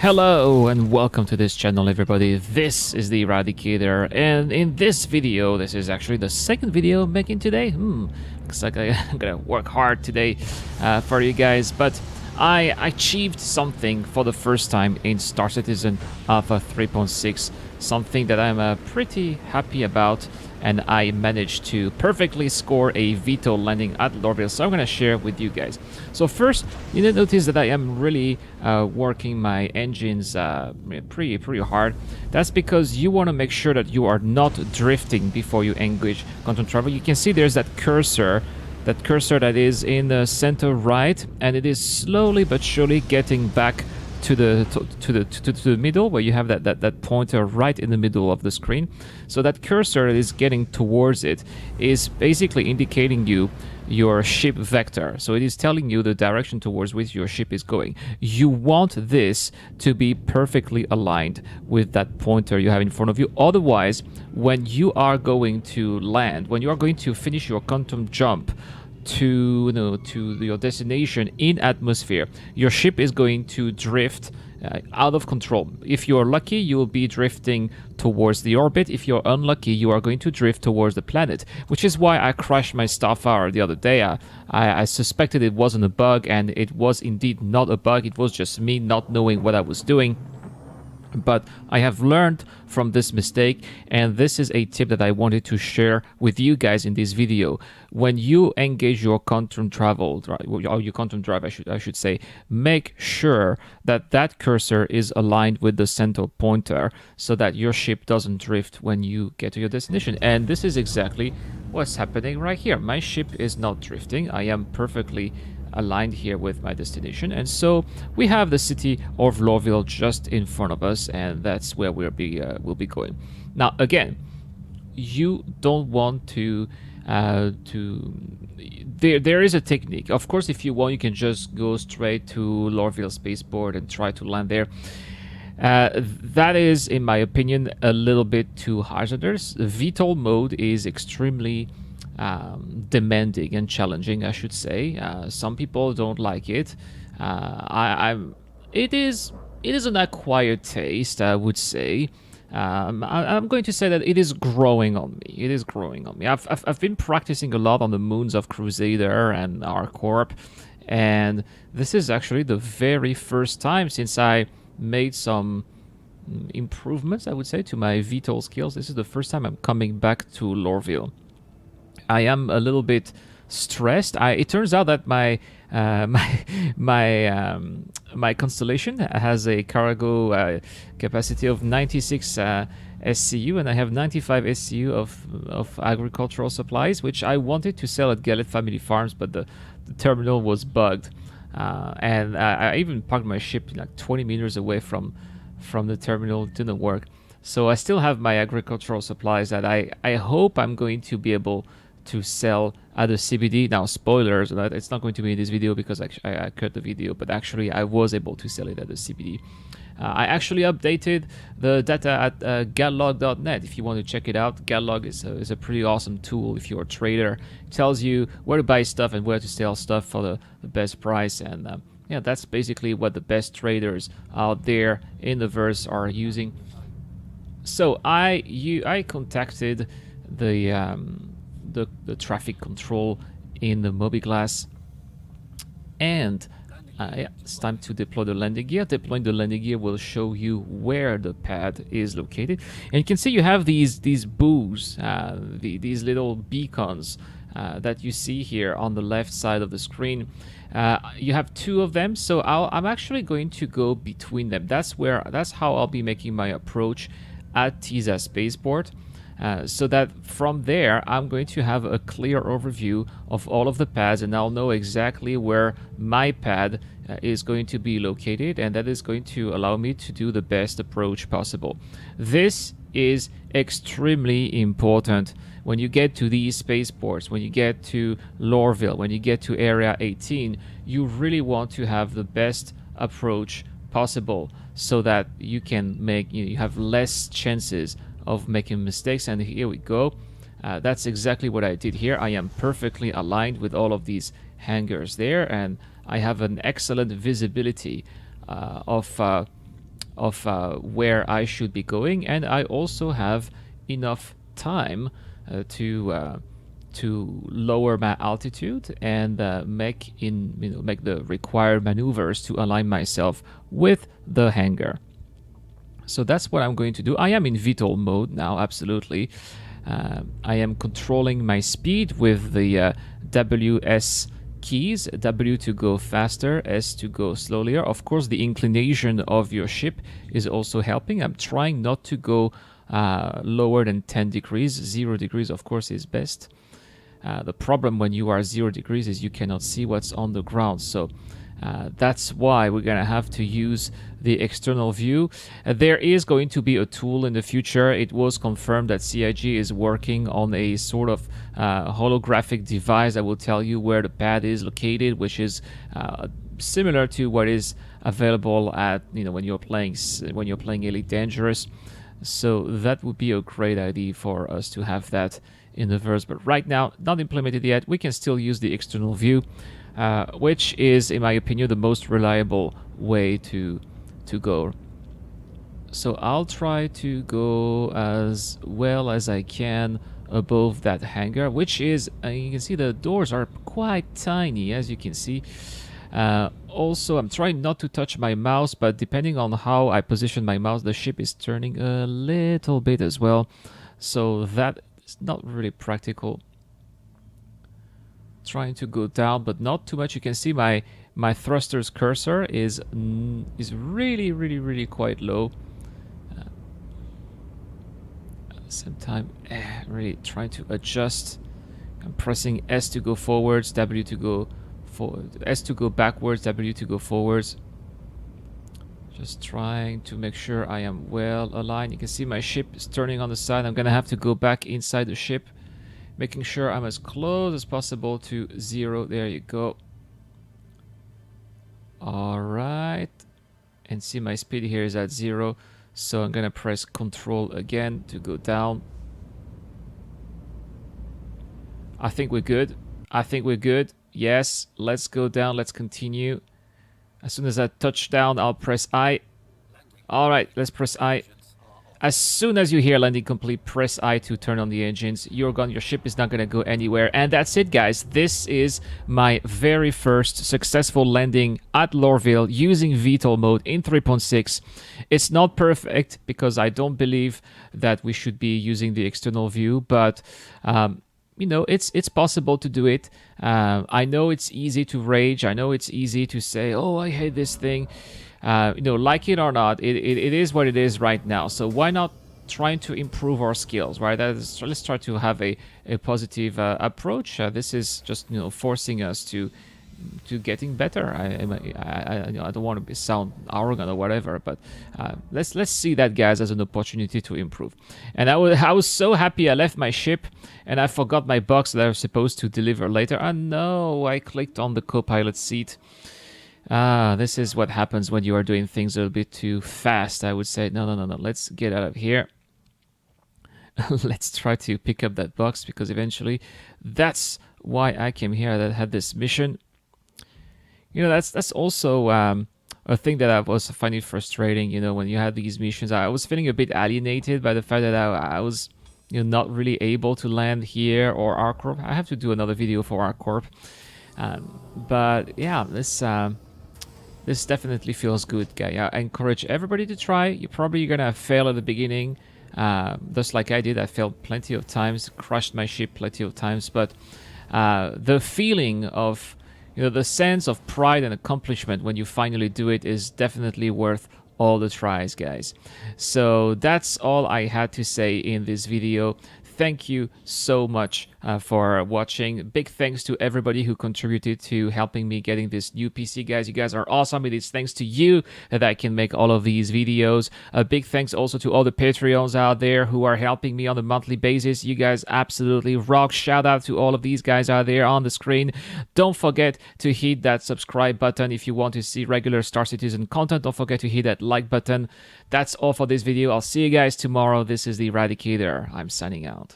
Hello and welcome to this channel, everybody. This is the Eradicator, and in this video, this is actually the second video I'm making today. Looks like I'm gonna work hard today for you guys, but I achieved something for the first time in Star Citizen Alpha 3.6, something that I'm pretty happy about, and I managed to perfectly score a VTOL landing at Lorville, so I'm going to share with you guys. So first, you need to notice that I am really working my engines pretty hard. That's because you want to make sure that you are not drifting before you engage control travel. You can see there's that cursor that is in the center right, and it is slowly but surely getting back to the middle, where you have that pointer right in the middle of the screen. So that cursor is getting towards it is basically indicating you your ship vector. So it is telling you the direction towards which your ship is going. You want this to be perfectly aligned with that pointer you have in front of you. Otherwise, when you are going to land, when you are going to finish your quantum jump to your destination in atmosphere, your ship is going to drift out of control. If you're lucky, you will be drifting towards the orbit. If you're unlucky, you are going to drift towards the planet, which is why I crashed my Starfire the other day. I suspected it wasn't a bug, and it was indeed not a bug. It was just me not knowing what I was doing. But I have learned from this mistake, and this is a tip that I wanted to share with you guys in this video. When you engage your quantum travel, or your quantum drive, I should say, make sure that that cursor is aligned with the central pointer so that your ship doesn't drift when you get to your destination. And this is exactly what's happening right here. My ship is not drifting. I am perfectly aligned here with my destination, and so we have the city of Lorville just in front of us, and that's where we'll be going. Now, again, you don't want to there is a technique. Of course, if you want, you can just go straight to Lorville spaceport and try to land there. That is, in my opinion, a little bit too hazardous. VTOL mode is extremely demanding and challenging, I should say. Some people don't like it. It is an acquired taste, I would say. I'm going to say that it is growing on me. It is growing on me. I've been practicing a lot on the moons of Crusader and ArcCorp, and this is actually the very first time since I made some improvements, I would say, to my VTOL skills. This is the first time I'm coming back to Lorville. I am a little bit stressed. It turns out that my constellation has a cargo capacity of 96 SCU, and I have 95 SCU of agricultural supplies, which I wanted to sell at Gallet Family Farms, but the terminal was bugged, and I even parked my ship like 20 meters away from the terminal. It didn't work. So I still have my agricultural supplies that I hope I'm going to be able to sell at the CBD. Now, spoilers, it's not going to be in this video because I cut the video, but actually I was able to sell it at the CBD. I actually updated the data at gallog.net. If you want to check it out, Gallog is a pretty awesome tool if you're a trader. It tells you where to buy stuff and where to sell stuff for the best price, and yeah, that's basically what the best traders out there in the verse are using. So I contacted the traffic control in the Mobiglass, and yeah, it's time to deploy the landing gear. Deploying the landing gear will show you where the pad is located, and you can see you have these buoys, these little beacons that you see here on the left side of the screen. You have two of them, so I'm actually going to go between them. That's how I'll be making my approach at Tisa Spaceport. So that from there, I'm going to have a clear overview of all of the pads, and I'll know exactly where my pad is going to be located, and that is going to allow me to do the best approach possible. This is extremely important when you get to these spaceports, when you get to Lorville, when you get to Area 18. You really want to have the best approach possible so that you can you have less chances of making mistakes. And here we go. That's exactly what I did here. I am perfectly aligned with all of these hangars there, and I have an excellent visibility of where I should be going, and I also have enough time to lower my altitude and make the required maneuvers to align myself with the hangar. So that's what I'm going to do. I am in VTOL mode now, absolutely. I am controlling my speed with the WS keys, W to go faster, S to go slowly. Of course, the inclination of your ship is also helping. I'm trying not to go lower than 10 degrees. 0 degrees, of course, is best. The problem when you are 0 degrees is you cannot see what's on the ground. So that's why we're going to have to use the external view. There is going to be a tool in the future. It was confirmed that CIG is working on a sort of holographic device that will tell you where the pad is located, which is similar to what is available at when you're playing Elite Dangerous. So that would be a great idea for us to have that in the verse, but right now not implemented yet. We can still use the external view, which is, in my opinion, the most reliable way to go. So I'll try to go as well as I can above that hangar, which is, you can see the doors are quite tiny, as you can see. Also, I'm trying not to touch my mouse, but depending on how I position my mouse, the ship is turning a little bit as well. So that is not really practical. Trying to go down, but not too much. You can see my thruster's cursor is really quite low. At the same time, really trying to adjust. I'm pressing S to go forwards, W to go forward, S to go backwards, W to go forwards. Just trying to make sure I am well aligned. You can see my ship is turning on the side. I'm gonna have to go back inside the ship, making sure I'm as close as possible to 0. There you go. All right, and see my speed here is at 0, so I'm gonna press Control again to go down. I think we're good. I think we're good. Yes, let's go down. Let's continue. As soon as I touch down, I'll press I. All right, let's press I. As soon as you hear landing complete, press I to turn on the engines. You're gone. Your ship is not going to go anywhere. And that's it, guys. This is my very first successful landing at Lorville using VTOL mode in 3.6. It's not perfect because I don't believe that we should be using the external view, but it's possible to do it. I know it's easy to rage. I know it's easy to say, oh, I hate this thing. Like it or not, it is what it is right now. So why not trying to improve our skills, right? Let's try to have a positive approach. This is just forcing us to getting better. I don't want to sound arrogant or whatever, but let's see that, guys, as an opportunity to improve. And I was so happy I left my ship and I forgot my box that I was supposed to deliver later. And no, I clicked on the co-pilot seat. This is what happens when you are doing things a little bit too fast. I would say no. Let's get out of here. Let's try to pick up that box, because eventually that's why I came here. That had this mission. That's also a thing that I was finding frustrating. When you had these missions, I was feeling a bit alienated by the fact that I was not really able to land here or ArcCorp. I have to do another video for ArcCorp. But yeah, this definitely feels good, guy. I encourage everybody to try. You're probably gonna fail at the beginning, just like I did. I failed plenty of times, crashed my ship plenty of times, but the feeling of the sense of pride and accomplishment when you finally do it is definitely worth all the tries, guys. So that's all I had to say in this video. Thank you so much for watching. Big thanks to everybody who contributed to helping me getting this new PC, guys. You guys are awesome. It is thanks to you that I can make all of these videos. A big thanks also to all the Patreons out there who are helping me on a monthly basis. You guys absolutely rock. Shout out to all of these guys out there on the screen. Don't forget to hit that subscribe button if you want to see regular Star Citizen content. Don't forget to hit that like button. That's all for this video. I'll see you guys tomorrow. This is the Eradicator. I'm signing out.